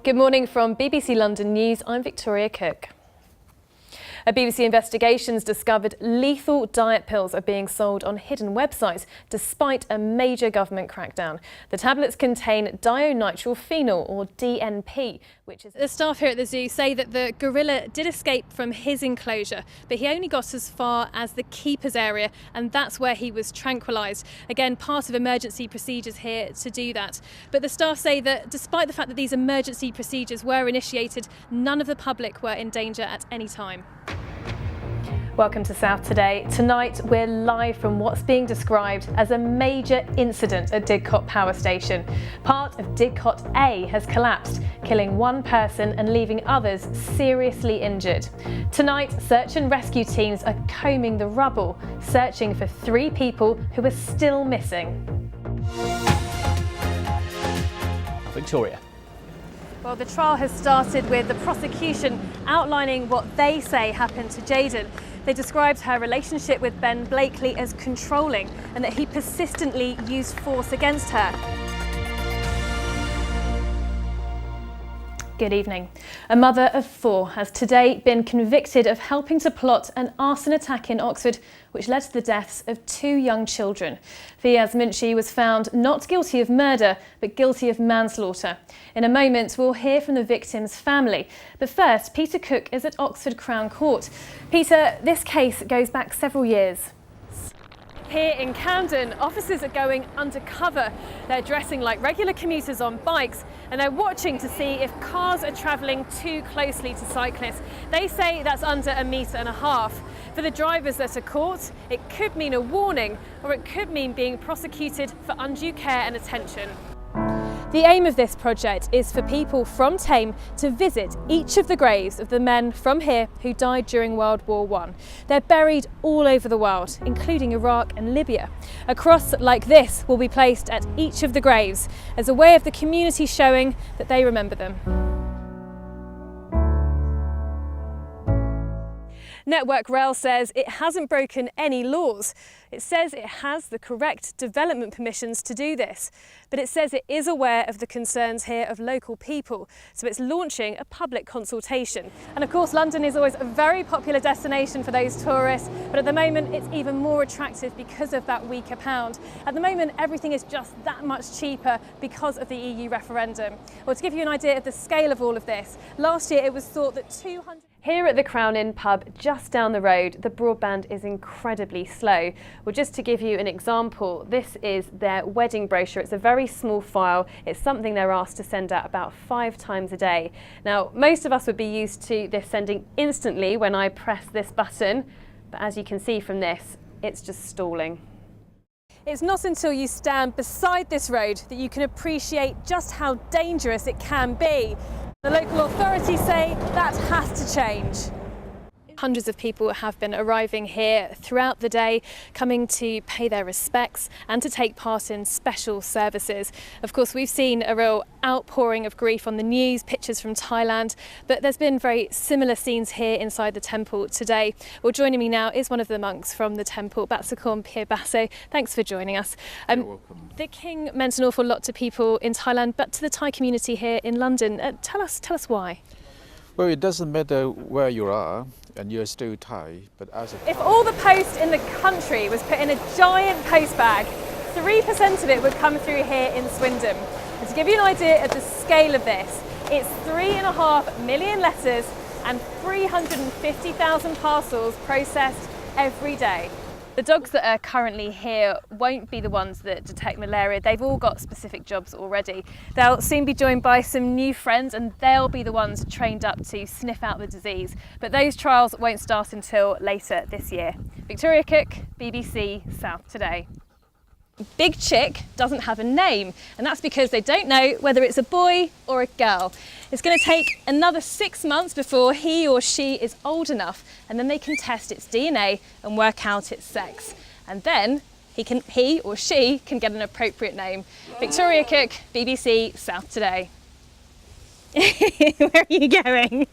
Good morning from BBC London News. I'm Victoria Cook. A BBC investigation's discovered lethal diet pills are being sold on hidden websites despite a major government crackdown. The tablets contain dionytrophenol, or DNP, which is... The staff here at the zoo say that the gorilla did escape from his enclosure, but he only got as far as the keeper's area, and that's where he was tranquilised. Again, part of emergency procedures here to do that. But the staff say that despite the fact that these emergency procedures were initiated, none of the public were in danger at any time. Welcome to South Today. Tonight we're live from what's being described as a major incident at Didcot Power Station. Part of Didcot A has collapsed, killing one person and leaving others seriously injured. Tonight, search and rescue teams are combing the rubble, searching for 3 people who are still missing. Victoria. Well, the trial has started with the prosecution outlining what they say happened to Jayden. They described her relationship with Ben Blakely as controlling and that he persistently used force against her. Good evening. A mother of 4 has today been convicted of helping to plot an arson attack in Oxford, which led to the deaths of 2 young children. Fiaz Munshi was found not guilty of murder, but guilty of manslaughter. In a moment, we'll hear from the victim's family. But first, Peter Cook is at Oxford Crown Court. Peter, this case goes back several years. Here in Camden, officers are going undercover. They're dressing like regular commuters on bikes, and they're watching to see if cars are travelling too closely to cyclists. They say that's under 1.5 meters. For the drivers that are caught, it could mean a warning, or it could mean being prosecuted for undue care and attention. The aim of this project is for people from Tame to visit each of the graves of the men from here who died during World War I. They're buried all over the world, including Iraq and Libya. A cross like this will be placed at each of the graves as a way of the community showing that they remember them. Network Rail says it hasn't broken any laws. It says it has the correct development permissions to do this, but it says it is aware of the concerns here of local people, so it's launching a public consultation. And of course, London is always a very popular destination for those tourists, but at the moment it's even more attractive because of that weaker pound. At the moment, everything is just that much cheaper because of the EU referendum. Well, to give you an idea of the scale of all of this, last year it was thought that 200... Here at the Crown Inn pub just down the road, the broadband is incredibly slow. Well, just to give you an example, this is their wedding brochure. It's a very small file. It's something they're asked to send out about 5 times a day. Now, most of us would be used to this sending instantly when I press this button, but as you can see from this, it's just stalling. It's not until you stand beside this road that you can appreciate just how dangerous it can be. The local authorities say that has to change. Hundreds of people have been arriving here throughout the day, coming to pay their respects and to take part in special services. Of course, we've seen a real outpouring of grief on the news, pictures from Thailand, but there's been very similar scenes here inside the temple today. Well, joining me now is one of the monks from the temple, Batsakorn Pier Basso. Thanks for joining us. You're welcome. The king meant an awful lot to people in Thailand, but to the Thai community here in London. Tell us why. Well, it doesn't matter where you are, and you're still Thai, but as a... If all the post in the country was put in a giant post bag, 3% of it would come through here in Swindon. And to give you an idea of the scale of this, it's 3.5 million letters and 350,000 parcels processed every day. The dogs that are currently here won't be the ones that detect malaria. They've all got specific jobs already. They'll soon be joined by some new friends and they'll be the ones trained up to sniff out the disease. But those trials won't start until later this year. Victoria Cook, BBC South Today. Big Chick doesn't have a name, and that's because they don't know whether it's a boy or a girl. It's going to take another 6 months before he or she is old enough, and then they can test its DNA and work out its sex. And then he or she can get an appropriate name. Victoria Cook, BBC South Today. Where are you going?